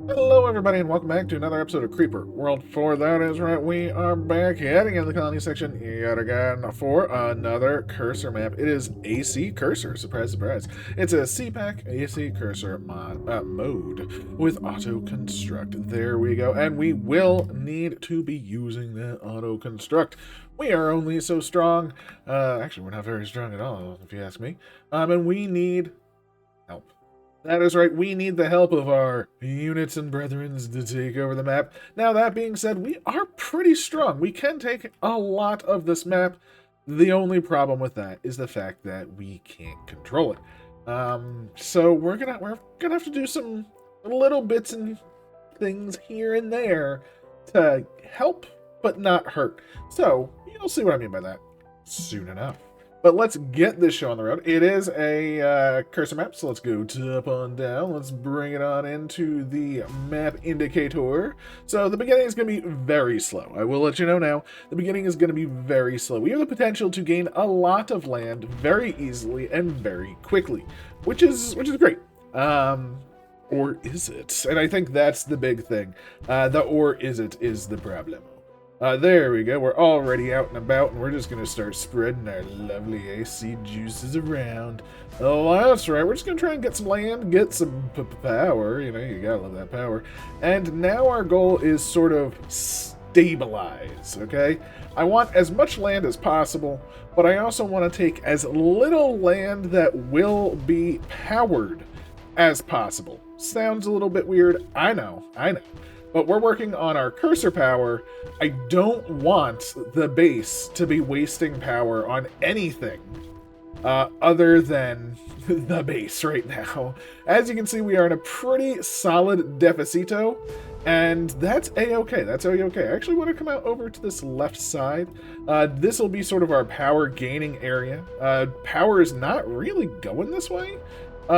Hello, everybody, and welcome back to another episode of Creeper World 4. That is right, we are back heading into the colony section yet again for another cursor map. It is AC Cursor, surprise, surprise. It's a CPAC AC Cursor mode with auto construct. There we go, and we will need to be using that auto construct. We are only so strong. Actually, we're not very strong at all, if you ask me. And we need help. That is right, we need the help of our units and brethrens to take over the map. Now, that being said, we are pretty strong. We can take a lot of this map. The only problem with that is the fact that we can't control it. So we're gonna have to do some little bits and things here and there to help but not hurt. So you'll see what I mean by that soon enough. But let's get this show on the road. It is a cursor map, so let's go up on down. Let's bring it on into the map indicator. So the beginning is going to be very slow. I will let you know now. The beginning is going to be very slow. We have the potential to gain a lot of land very easily and very quickly, which is great. Or is it? And I think that's the big thing. The or is it is the problem. There we go. We're already out and about, and we're just going to start spreading our lovely AC juices around. Oh, that's right. We're just going to try and get some land, get some power. You know, you gotta love that power. And now our goal is sort of stabilize, okay? I want as much land as possible, but I also want to take as little land that will be powered as possible. Sounds a little bit weird. I know. But we're working on our cursor power. I don't want the base to be wasting power on anything other than the base right now. As you can see, we are in a pretty solid deficito, and that's a-okay. That's a-okay. I actually want to come out over to this left side. This will be sort of our power gaining area. Power is not really going this way.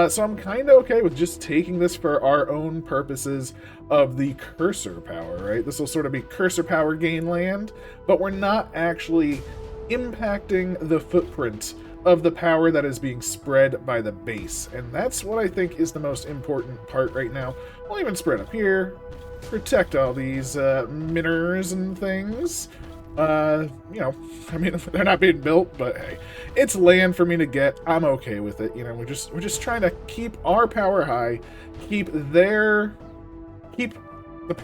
So I'm kind of okay with just taking this for our own purposes of the cursor power, right? This will sort of be cursor power gain land, but we're not actually impacting the footprint of the power that is being spread by the base. And that's what I think is the most important part right now. We'll even spread up here, protect all these miners and things. You know, I mean, they're not being built, but hey, it's land for me to get. I'm okay with it. You know, we're just trying to keep our power high, keep the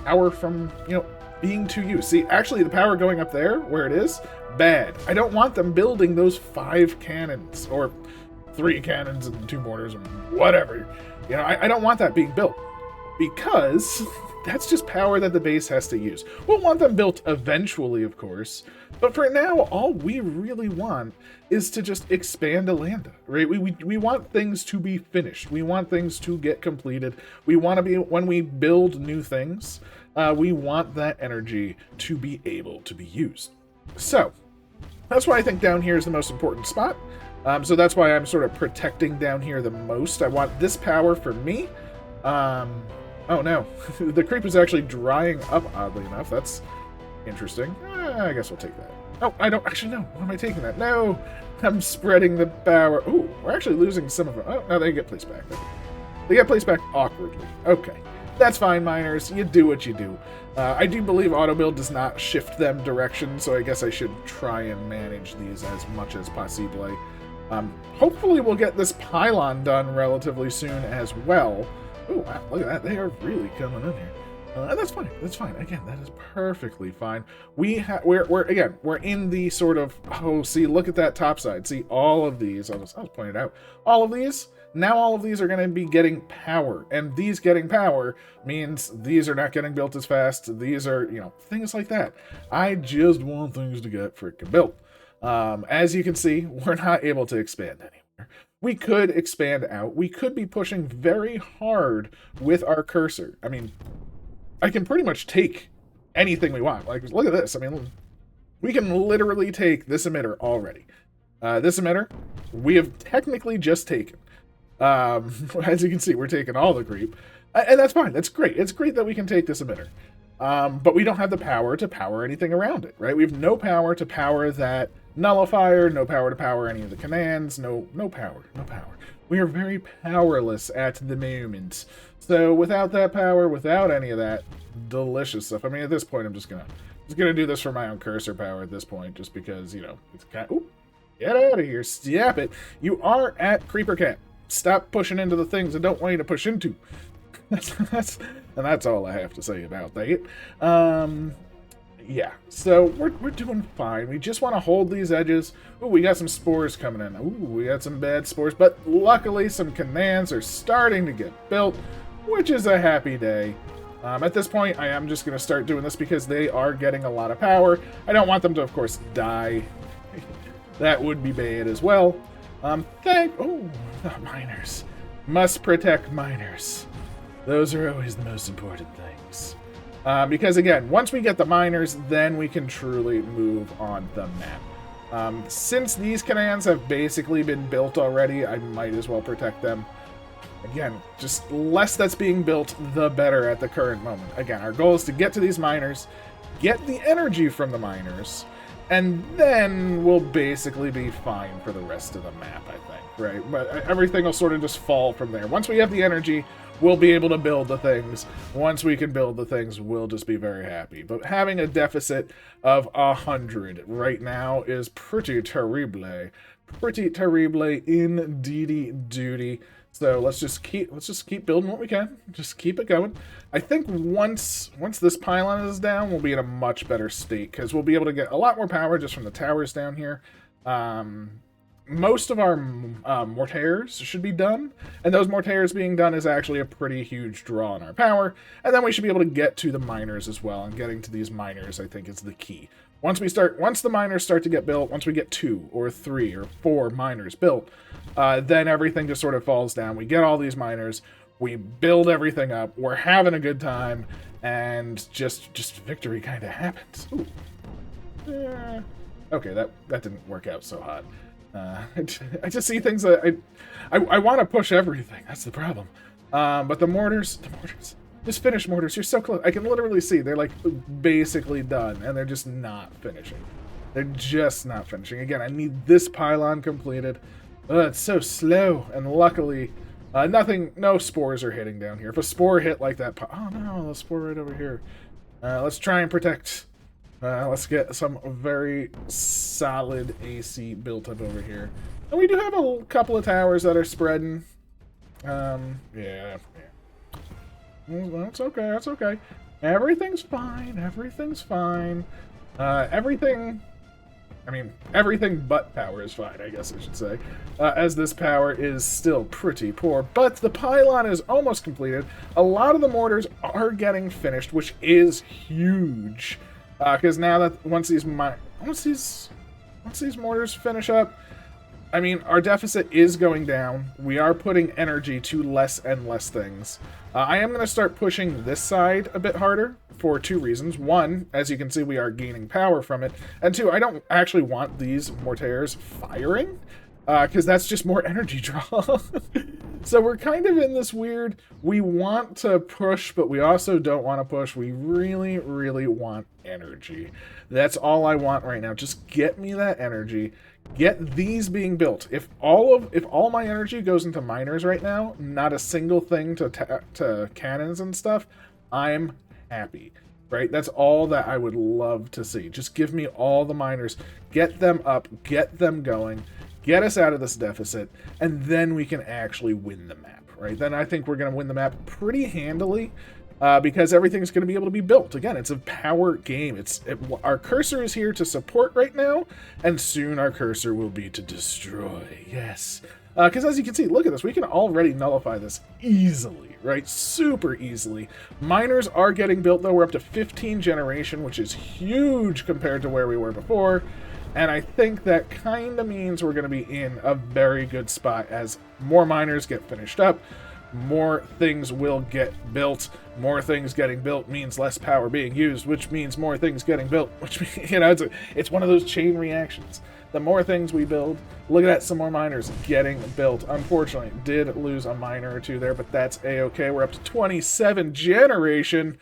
power from, you know, being too used. See, actually, the power going up there, where it is, bad. I don't want them building those 5 cannons, or 3 cannons and 2 mortars, and whatever. You know, I don't want that being built, because that's just power that the base has to use. We'll want them built eventually, of course, but for now, all we really want is to just expand Alanda, right? We want things to be finished. We want things to get completed. We want to be, when we build new things, we want that energy to be able to be used. So, that's why I think down here is the most important spot. So that's why I'm sort of protecting down here the most. I want this power for me. Oh no, the creep is actually drying up, oddly enough. That's interesting. I guess we'll take that. Oh, I don't actually know. Why am I taking that? No, I'm spreading the power. Ooh, we're actually losing some of them. Oh, no, they get placed back. They get placed back awkwardly. Okay, that's fine, miners. You do what you do. I do believe auto build does not shift them direction, so I guess I should try and manage these as much as possible. Hopefully we'll get this pylon done relatively soon as well. Oh, wow, look at that. They are really coming in here. And that's fine. That's fine. Again, that is perfectly fine. We're in the sort of, oh, see, look at that top side. See, all of these, I'll just point it out. All of these are going to be getting power. And these getting power means these are not getting built as fast. These are, you know, things like that. I just want things to get freaking built. As you can see, we're not able to expand anymore. We could expand out. We could be pushing very hard with our cursor. I mean, I can pretty much take anything we want. Like, look at this. I mean, we can literally take this emitter already. This emitter, we have technically just taken. As you can see, we're taking all the creep. And that's fine. That's great. It's great that we can take this emitter. But we don't have the power to power anything around it, right? We have no power to power that nullifier, no power to power any of the commands, no power. We are very powerless at the moment. So without that power, without any of that, delicious stuff. I mean, at this point, I'm just gonna do this for my own cursor power at this point, just because, you know, it's kind of, get out of here, stop it. You are at Creeper Cat. Stop pushing into the things I don't want you to push into. And that's all I have to say about that. Yeah, so we're doing fine. We just want to hold these edges. Ooh, we got some spores coming in. Ooh, we got some bad spores, but luckily some Canans are starting to get built, which is a happy day. At this point, I am just going to start doing this because they are getting a lot of power. I don't want them to, of course, die. That would be bad as well. Oh, the miners. Must protect miners. Those are always the most important things. Because again, once we get the miners, then we can truly move on the map. Since these Canans have basically been built already, I might as well protect them. Again, just less that's being built, the better at the current moment. Again, our goal is to get to these miners, get the energy from the miners, and then we'll basically be fine for the rest of the map, I think, right? But everything will sort of just fall from there. Once we have the energy, we'll be able to build the things. Once we can build the things, we'll just be very happy. But having a deficit of 100 right now is pretty terrible. Pretty terrible indeedy. So let's just keep building what we can. Just keep it going. I think once this pylon is down, we'll be in a much better state because we'll be able to get a lot more power just from the towers down here. Most of our mortars should be done, and those mortars being done is actually a pretty huge draw on our power. And then we should be able to get to the miners as well, and getting to these miners, I think, is the key. Once the miners start to get built, once we get 2 or 3 or 4 miners built, then everything just sort of falls down. We get all these miners, we build everything up, we're having a good time, and just victory kind of happens. Ooh. Yeah. Okay, that didn't work out so hot. I just see things that I want to push everything. That's the problem. But the mortars, just finish mortars. You're so close. I can literally see they're like basically done, and they're just not finishing. They're just not finishing. Again, I need this pylon completed. It's so slow, and luckily, no spores are hitting down here. If a spore hit like that, oh no, the spore right over here. Let's try and protect. Let's get some very solid AC built up over here. And we do have a couple of towers that are spreading. Yeah. That's okay, that's okay. Everything's fine, everything's fine. Everything but power is fine, I guess I should say. As this power is still pretty poor. But the pylon is almost completed. A lot of the mortars are getting finished, which is huge. Because now that once these mortars finish up, I mean, our deficit is going down. We are putting energy to less and less things. I am going to start pushing this side a bit harder for 2 reasons. 1, as you can see, we are gaining power from it. And 2, I don't actually want these mortars firing, because that's just more energy draw. So we're kind of in this weird, we want to push, but we also don't want to push. We really, really want energy. That's all I want right now. Just get me that energy. Get these being built. If all my energy goes into miners right now, not a single thing to cannons and stuff, I'm happy. Right? That's all that I would love to see. Just give me all the miners. Get them up. Get them going. Get us out of this deficit, and then we can actually win the map, right? Then I think we're going to win the map pretty handily, because everything's going to be able to be built. Again, it's a power game. Our cursor is here to support right now, and soon our cursor will be to destroy. Yes. Because as you can see, look at this. We can already nullify this easily, right? Super easily. Miners are getting built, though. We're up to 15 generation, which is huge compared to where we were before. And I think that kind of means we're going to be in a very good spot as more miners get finished up, more things will get built. More things getting built means less power being used, which means more things getting built, which means, you know, it's one of those chain reactions. The more things we build, look at that, some more miners getting built. Unfortunately, did lose a miner or 2 there, but that's a-okay. We're up to 27 generation.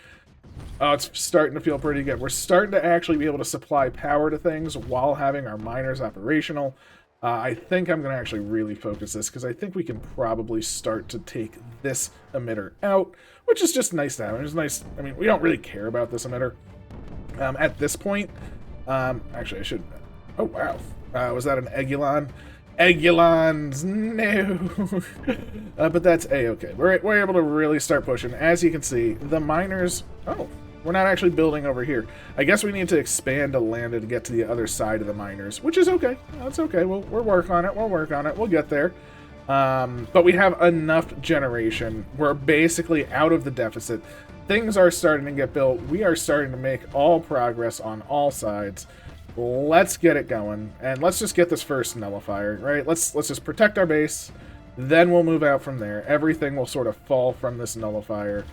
Oh, it's starting to feel pretty good. We're starting to actually be able to supply power to things while having our miners operational. I think I'm going to actually really focus this because I think we can probably start to take this emitter out, which is just nice to have. It's nice. I mean, we don't really care about this emitter at this point. Actually, I should. Oh, wow. Was that an Egulon? Egulons, no. But that's A-okay. We're able to really start pushing. As you can see, the miners... Oh, we're not actually building over here. I guess we need to expand to land it to get to the other side of the miners, which is okay. That's okay. We'll work on it. We'll work on it. We'll get there. But we have enough generation. We're basically out of the deficit. Things are starting to get built. We are starting to make all progress on all sides. Let's get it going, and let's just get this first nullifier, right? Let's just protect our base, then we'll move out from there. Everything will sort of fall from this nullifier.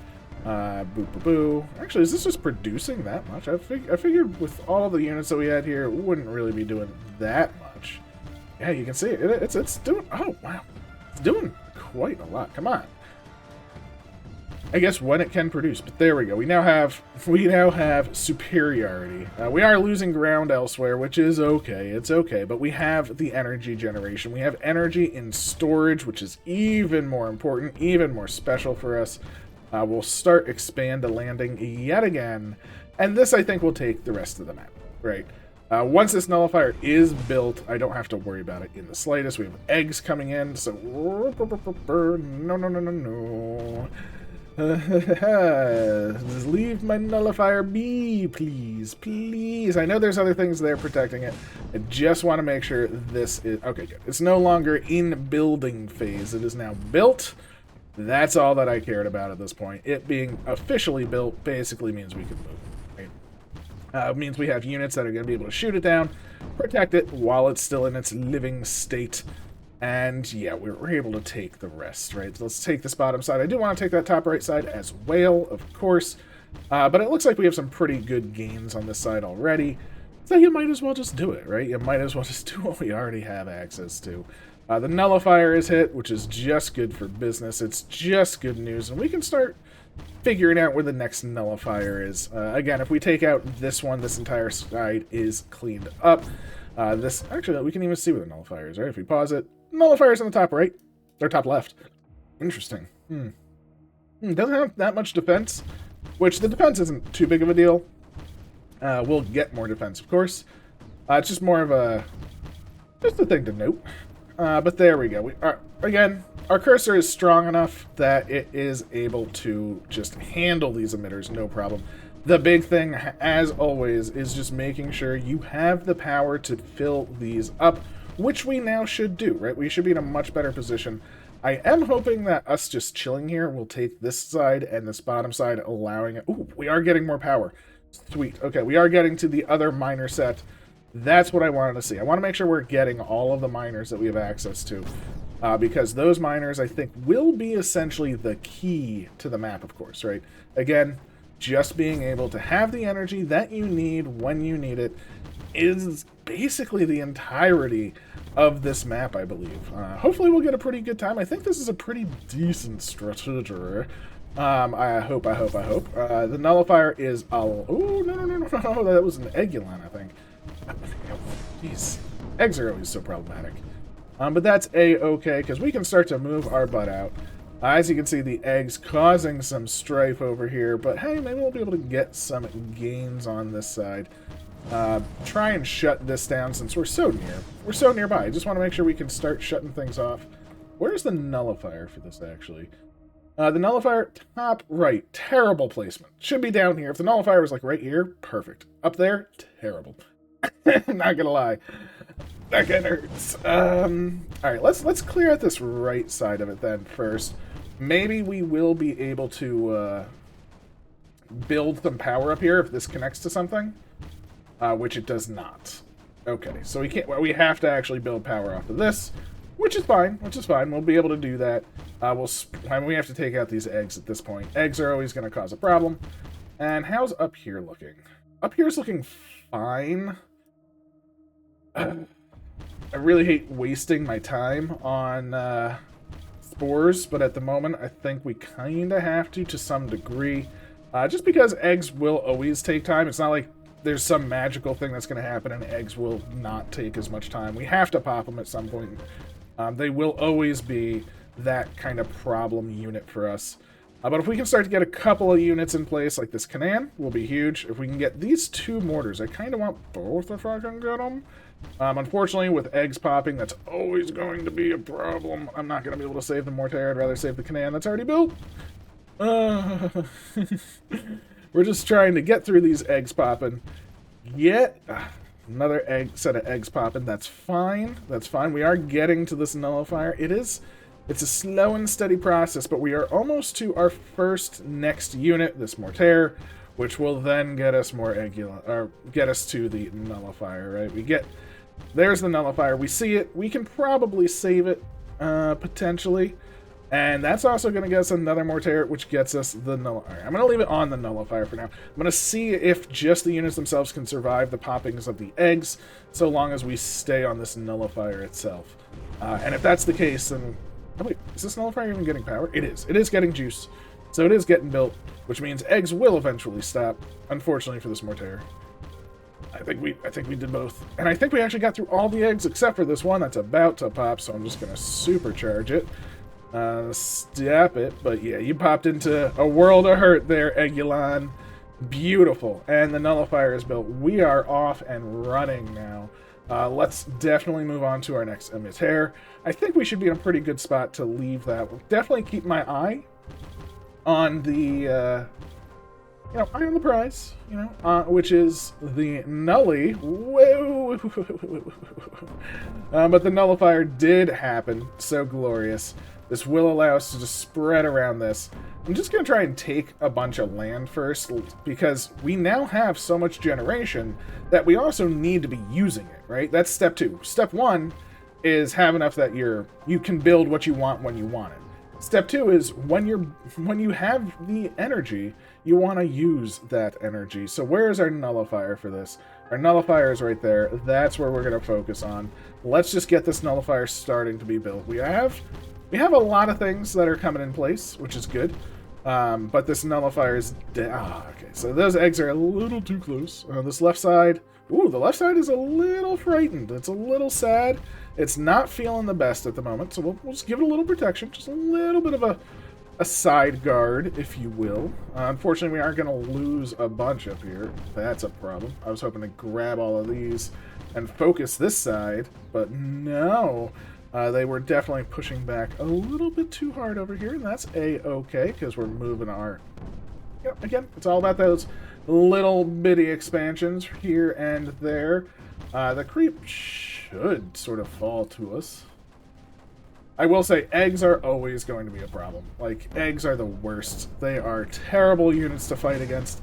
Boo. Actually, is this just producing that much? I figured with all the units that we had here, it wouldn't really be doing that much. Yeah, you can see it. It's doing... Oh, wow. It's doing quite a lot. Come on. I guess when it can produce, but there we go. We now have superiority. We are losing ground elsewhere, which is okay. It's okay, but we have the energy generation. We have energy in storage, which is even more important, even more special for us. We'll start expand to landing yet again, and this I think will take the rest of the map, right? Once this nullifier is built, I don't have to worry about it in the slightest. We have eggs coming in, so no. Just leave my nullifier be, please. Please. I know there's other things there protecting it. I just want to make sure this is... Okay, good. It's no longer in building phase. It is now built. That's all that I cared about at this point. It being officially built basically means we can move. Right? It means we have units that are going to be able to shoot it down, protect it while it's still in its living state. And yeah, we're able to take the rest, right? So let's take this bottom side. I do want to take that top right side as well, of course. But it looks like we have some pretty good gains on this side already. So you might as well just do it, right? You might as well just do what we already have access to. The nullifier is hit, which is just good for business. It's just good news. And we can start figuring out where the next nullifier is. Again, if we take out this one, this entire side is cleaned up. Actually, we can even see where the nullifier is, right? If we pause it, nullifier's on the top right. Or top left. Interesting. Doesn't have that much defense, which the defense isn't too big of a deal. We'll get more defense, of course. It's just more of a... just a thing to note. But there we go. Again, our cursor is strong enough that it is able to just handle these emitters, no problem. The big thing, as always, is just making sure you have the power to fill these up, which we now should do, right? We should be in a much better position. I am hoping that us just chilling here will take this side and this bottom side, allowing it... Ooh, we are getting more power. Sweet. Okay, we are getting to the other miner set. That's what I wanted to see. I want to make sure we're getting all of the miners that we have access to, because those miners, I think, will be essentially the key to the map, of course, right? Again, just being able to have the energy that you need when you need it is basically the entirety of this map, I believe. Hopefully we'll get a pretty good time. I think this is a pretty decent strategy. I hope. The nullifier is... Oh, no. That was an Egulon, I think. Jeez. Eggs are always so problematic. But that's A-okay, because we can start to move our butt out. As you can see, the eggs causing some strife over here, but hey, maybe we'll be able to get some gains on this side. Try and shut this down since we're so near. We're so nearby. I just want to make sure we can start shutting things off. Where's the nullifier for this, actually? The nullifier, top right. Terrible placement. Should be down here. If the nullifier was like right here, perfect. Up there, terrible. Not gonna lie. That kind of hurts. Alright, let's clear out this right side of it then first. Maybe we will be able to build some power up here if this connects to something. Which it does not. Okay, so we have to actually build power off of this, which is fine, We'll be able to do that. We have to take out these eggs at this point. Eggs are always going to cause a problem. And how's up here looking? Up here's looking fine. I really hate wasting my time on spores, but at the moment I think we kind of have to some degree. Just because eggs will always take time. It's not like there's some magical thing that's going to happen and eggs will not take as much time. We have to pop them at some point. They will always be that kind of problem unit for us. But if we can start to get a couple of units in place, like this cannon, will be huge. If we can get these 2 mortars, I kind of want both if I can get them. Unfortunately, with eggs popping, that's always going to be a problem. I'm not going to be able to save the mortar. I'd rather save the cannon that's already built. We're just trying to get through these eggs popping. Yet, another set of eggs popping. That's fine. That's fine. We are getting to this nullifier. It's a slow and steady process, but we are almost to our first next unit, this mortar, which will then get us more or get us to the nullifier, right? There's the nullifier. We see it. We can probably save it, potentially. And that's also going to get us another mortar, which gets us the nullifier. I'm going to leave it on the nullifier for now. I'm going to see if just the units themselves can survive the poppings of the eggs, so long as we stay on this nullifier itself. And if that's the case, then... Oh wait, is this nullifier even getting power? It is. It is getting juice. So it is getting built, which means eggs will eventually stop, unfortunately for this mortar. I think we did both. And I think we actually got through all the eggs except for this one that's about to pop, so I'm just going to supercharge it. Step it. But yeah, you popped into a world of hurt there, Eggulon. Beautiful. And the nullifier is built. We are off and running now. Let's definitely move on to our next emitter. I think we should be in a pretty good spot to leave that. We'll definitely keep my eye on the, eye on the prize, which is the Nully. Whoa! But the nullifier did happen. So glorious. This will allow us to just spread around this. I'm just going to try and take a bunch of land first, because we now have so much generation that we also need to be using it, right? That's step 2. Step 1 is have enough that you can build what you want when you want it. Step 2 is when you have the energy, you want to use that energy. So where is our nullifier for this? Our nullifier is right there. That's where we're going to focus on. Let's just get this nullifier starting to be built. We have a lot of things that are coming in place, which is good. But this nullifier is dead. Okay, so those eggs are a little too close. This left side, the left side is a little frightened. It's a little sad. It's not feeling the best at the moment, so we'll just give it a little protection. Just a little bit of a side guard, if you will. Unfortunately, we aren't going to lose a bunch up here. That's a problem. I was hoping to grab all of these and focus this side, but no. They were definitely pushing back a little bit too hard over here, and that's A-okay, because we're moving our... again, it's all about those little bitty expansions here and there. The creep should sort of fall to us. I will say, eggs are always going to be a problem. Like, eggs are the worst. They are terrible units to fight against.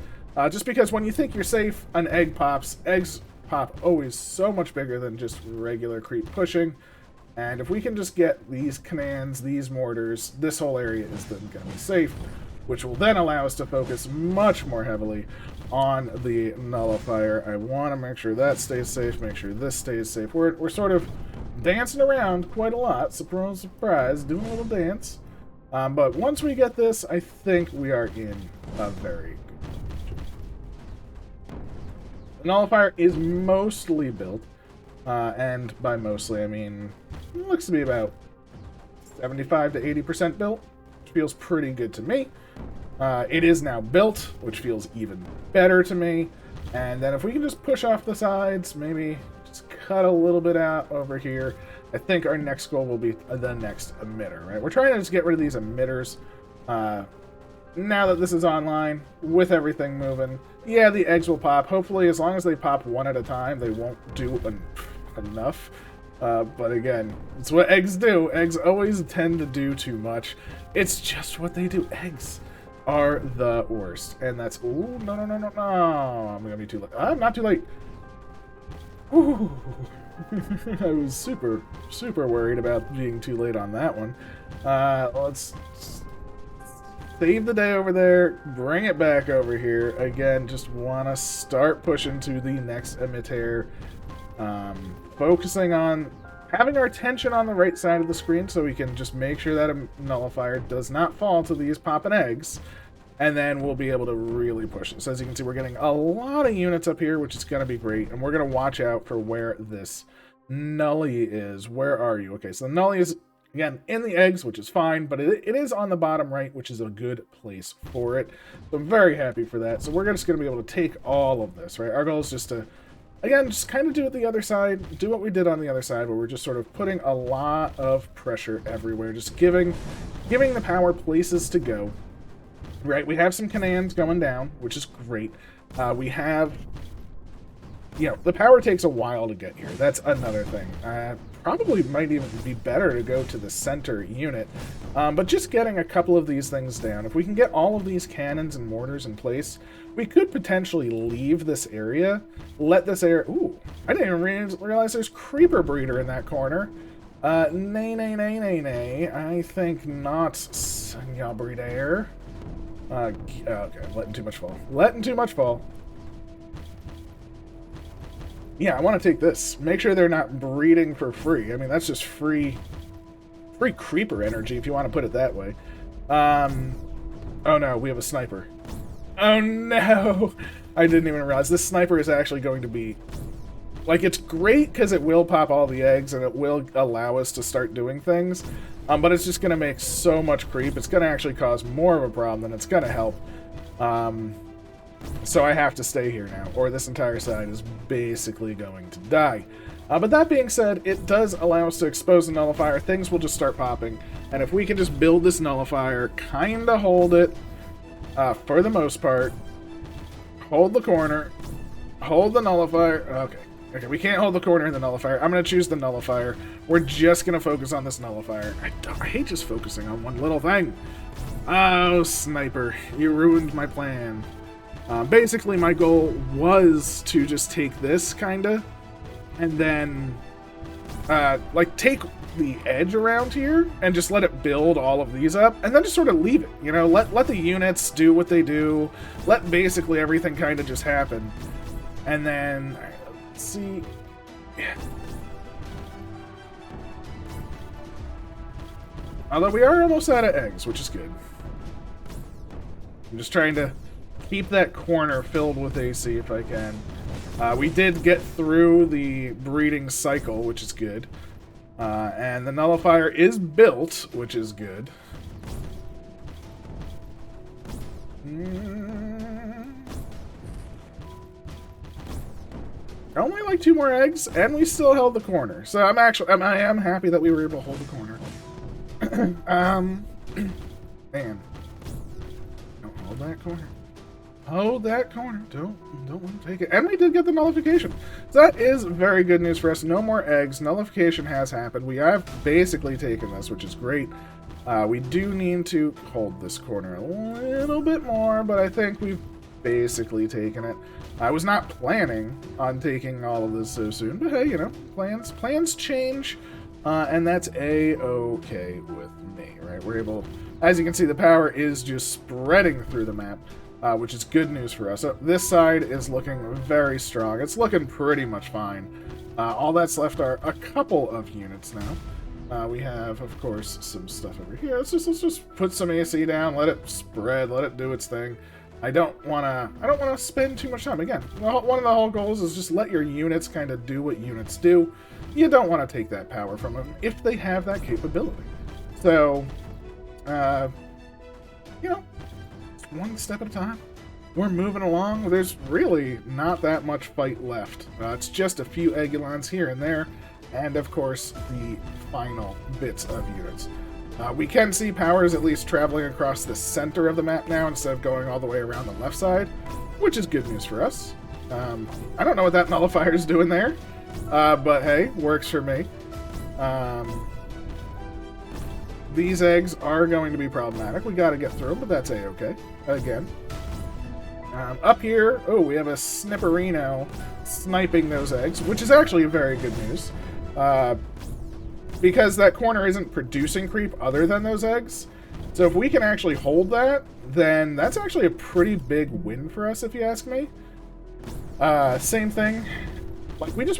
Just because when you think you're safe, an egg pops. Eggs pop always so much bigger than just regular creep pushing. And if we can just get these cannons, these mortars, this whole area is then going to be safe, which will then allow us to focus much more heavily on the nullifier. I want to make sure that stays safe, make sure this stays safe. We're sort of dancing around quite a lot, surprise, surprise, doing a little dance. But once we get this, I think we are in a very good position. The nullifier is mostly built. And by mostly, I mean, it looks to be about 75 to 80% built, which feels pretty good to me. It is now built, which feels even better to me. And then if we can just push off the sides, maybe just cut a little bit out over here, I think our next goal will be the next emitter, right? We're trying to just get rid of these emitters. Now that this is online, with everything moving, yeah, the eggs will pop. Hopefully, as long as they pop one at a time, they won't do enough. But again, it's what eggs do. Eggs always tend to do too much. It's just what they do. Eggs are the worst. And that's... Ooh, no. I'm going to be too late. I'm not too late. Ooh. I was super, super worried about being too late on that one. Let's save the day over there. Bring it back over here. Again, just want to start pushing to the next emitter. Focusing on having our attention on the right side of the screen so we can just make sure that a nullifier does not fall to these popping eggs. and then we'll be able to really push it. So as you can see, we're getting a lot of units up here, which is going to be great, and we're going to watch out for where this Nully is. Where are you? Okay, so the Nully is, again, in the eggs, which is fine, but it is on the bottom right, which is a good place for it. So I'm very happy for that. So we're just going to be able to take all of this, right? Our goal is just to, again, just kind of do it the other side, do what we did on the other side, where we're just sort of putting a lot of pressure everywhere, just giving the power places to go. Right, we have some cannons going down, which is great. We have, you know, the power takes a while to get here. That's another thing. Probably might even be better to go to the center unit. But just getting a couple of these things down. If we can get all of these cannons and mortars in place, we could potentially leave this area. Let this area... Ooh, I didn't even realize there's Creeper Breeder in that corner. Nay. I think not, Senor Breeder. Okay, letting too much fall. Letting too much fall. Yeah, I want to take this. Make sure they're not breeding for free. I mean, that's just free creeper energy, if you want to put it that way. Oh no, we have a sniper. Oh no! I didn't even realize. This sniper is actually going to be... Like, it's great because it will pop all the eggs and it will allow us to start doing things. But it's just going to make so much creep. It's going to actually cause more of a problem than it's going to help. So I have to stay here now, or this entire side is basically going to die. But that being said, it does allow us to expose the nullifier. Things will just start popping. And if we can just build this nullifier, kind of hold it, for the most part, hold the corner, hold the nullifier. Okay, we can't hold the corner in the nullifier. I'm going to choose the nullifier. We're just going to focus on this nullifier. I hate just focusing on one little thing. Oh, sniper, you ruined my plan. Basically, my goal was to just take this, kinda, and then, like, take the edge around here and just let it build all of these up, and then just sort of leave it, you know? Let the units do what they do. Let basically everything kind of just happen. And then, let's see... Yeah. Although we are almost out of eggs, which is good. I'm just trying to keep that corner filled with AC if I can. We did get through the breeding cycle, which is good. And the nullifier is built, which is good. Only like 2 more eggs, and we still held the corner. So I am happy that we were able to hold the corner. Man. Don't hold that corner. Hold that corner. Don't want to take it. And we did get the nullification. So that is very good news for us. No more eggs. Nullification has happened. We have basically taken this, which is great. We do need to hold this corner a little bit more, but I think we've basically taken it. I was not planning on taking all of this so soon, but hey, you know, plans change, and that's a-okay with me, right? We're able, as you can see, the power is just spreading through the map. Which is good news for us. So this side is looking very strong. It's looking pretty much fine. All that's left are a couple of units now. We have, of course, some stuff over here. Let's just put some AC down, let it spread, let it do its thing. I don't wanna spend too much time. Again, one of the whole goals is just let your units kind of do what units do. You don't want to take that power from them if they have that capability. So, you know, one step at a time. We're moving along. There's really not that much fight left. It's just a few Aguilons here and there, and of course the final bits of units. We can see powers at least traveling across the center of the map now instead of going all the way around the left side, which is good news for us. I don't know what that nullifier is doing there, but hey, works for me. These eggs are going to be problematic. We got to get through them, but that's a-okay. Again. Up here, oh, we have a Snipperino sniping those eggs, which is actually very good news. Because that corner isn't producing creep other than those eggs. So if we can actually hold that, then that's actually a pretty big win for us, if you ask me. Same thing. Like, we just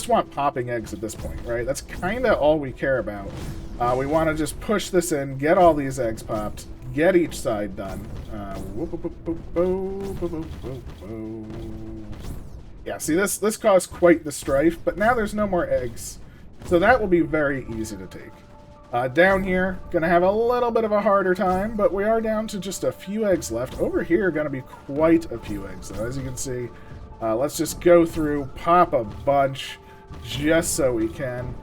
want popping eggs at this point, right? That's kind of all we care about. We want to just push this in, get all these eggs popped, get each side done. Yeah, see, this caused quite the strife, but now there's no more eggs. So that will be very easy to take. Down here, gonna have a little bit of a harder time, but we are down to just a few eggs left. Over here, gonna be quite a few eggs, though, as you can see. Let's just go through, pop a bunch, just so we can.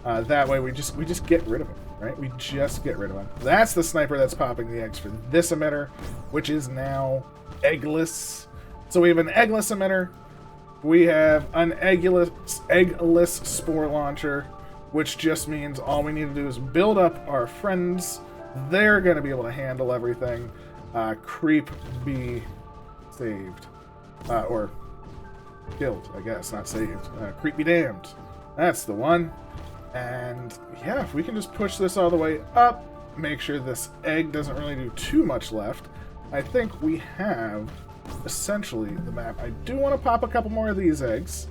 That way, we just get rid of them, right? We just get rid of them. That's the sniper that's popping the eggs for this emitter, which is now eggless. So we have an eggless emitter. We have an eggless spore launcher, which just means all we need to do is build up our friends. They're going to be able to handle everything. Creep be saved. Or killed, I guess, not saved. Creep be damned. That's the one. And yeah, if we can just push this all the way up, make sure this egg doesn't really do too much left, I think we have essentially the map. I do want to pop a couple more of these eggs.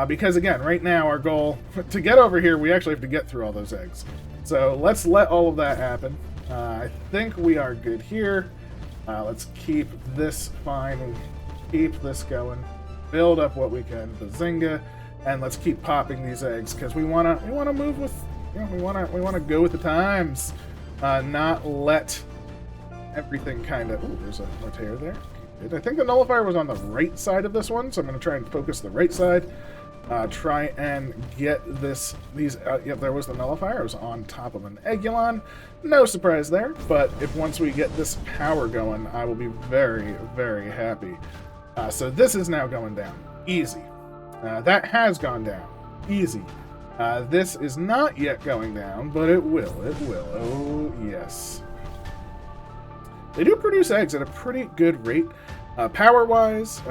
Because again, right now our goal to get over here, we actually have to get through all those eggs. So let's let all of that happen. I think we are good here. Let's keep this fine. Keep this going. Build up what we can. Bazinga, and let's keep popping these eggs because we wanna move with, you know, we wanna go with the times. Not let everything kind of. Ooh, there's a Mortair there. I think the nullifier was on the right side of this one, so I'm going to try and focus the right side. Try and get yep, there was the nullifier. It was on top of an Eggulon. No surprise there, but if once we get this power going, I will be very, very happy. So this is now going down. Easy. That has gone down. Easy. This is not yet going down, but it will. It will. Oh, yes. They do produce eggs at a pretty good rate. Power-wise,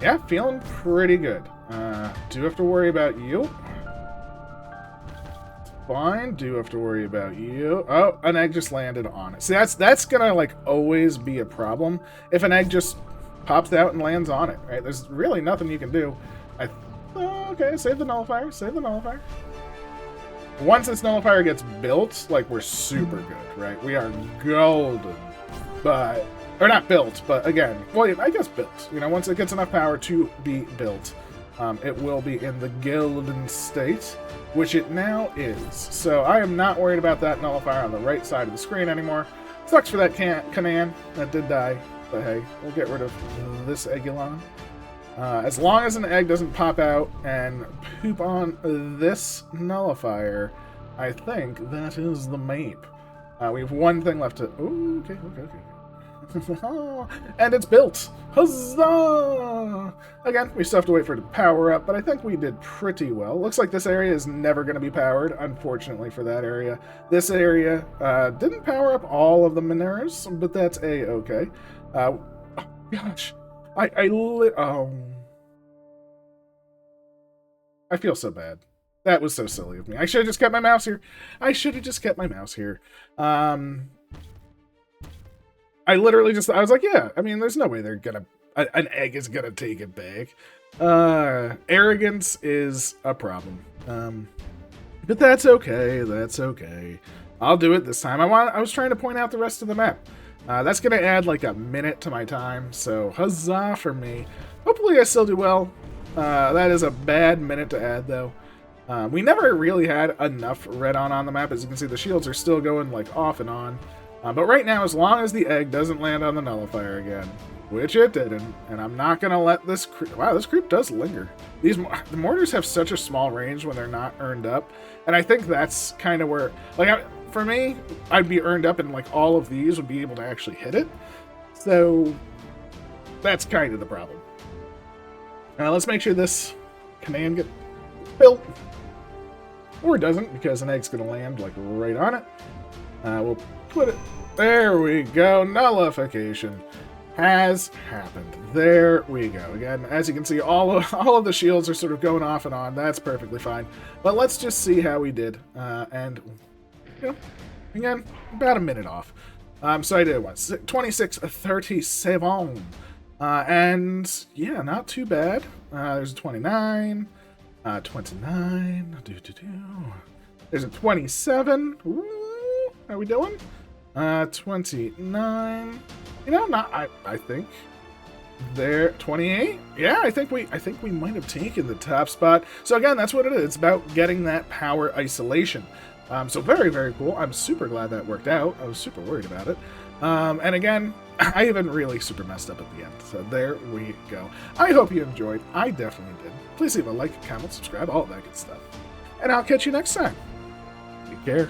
yeah, feeling pretty good. Do have to worry about you. Fine, do have to worry about you. Oh, an egg just landed on it. See, that's gonna, like, always be a problem if an egg just pops out and lands on it, right? There's really nothing you can do. Okay, save the nullifier, save the nullifier. Once this nullifier gets built, like, we're super good, right? We are golden. But, or not built, but again, well, I guess built. You know, once it gets enough power to be built, it will be in the golden state, which it now is. So I am not worried about that nullifier on the right side of the screen anymore. Sucks for that Canaan that did die, but hey, we'll get rid of this Eggulon. As long as an egg doesn't pop out and poop on this nullifier, I think that is the map. We have one thing left to... Ooh, okay. And it's built! Huzzah! Again, we still have to wait for it to power up, but I think we did pretty well. Looks like this area is never going to be powered, unfortunately for that area. This area didn't power up all of the Mineras, but that's A-okay. Oh, gosh. I feel so bad. That was so silly of me. I should have just kept my mouse here. I literally just, I was like, yeah, I mean, there's no way they're gonna, an egg is gonna take it back. Arrogance is a problem. But that's okay. I'll do it this time. I was trying to point out the rest of the map. That's gonna add like a minute to my time, so huzzah for me. Hopefully I still do well. That is a bad minute to add, though. We never really had enough red on the map. As you can see, the shields are still going like off and on. But right now, as long as the egg doesn't land on the nullifier again, which it didn't, and I'm not gonna let this creep... Wow, this creep does linger. The mortars have such a small range when they're not earned up, and I think that's kind of where, like, for me, I'd be earned up, and like all of these would be able to actually hit it. So that's kind of the problem. Let's make sure this Canaan get built, or it doesn't, because an egg's gonna land like right on it. We'll put it. There we go. Nullification has happened. There we go. Again, as you can see, all of the shields are sort of going off and on. That's perfectly fine. But let's just see how we did. And you know, again, about a minute off. So I did what, 26:37. And yeah, not too bad. There's a 29, 29. There's a 27. Ooh, How we doing? 29. You know, not I think there 28. Yeah, I think we might have taken the top spot. So again, that's what it is. It's about getting that power isolation. So very, very cool. I'm super glad that worked out. I was super worried about it. And again, I even really super messed up at the end. So there we go. I hope you enjoyed. I definitely did. Please leave a like, comment, subscribe, all that good stuff. And I'll catch you next time. Take care.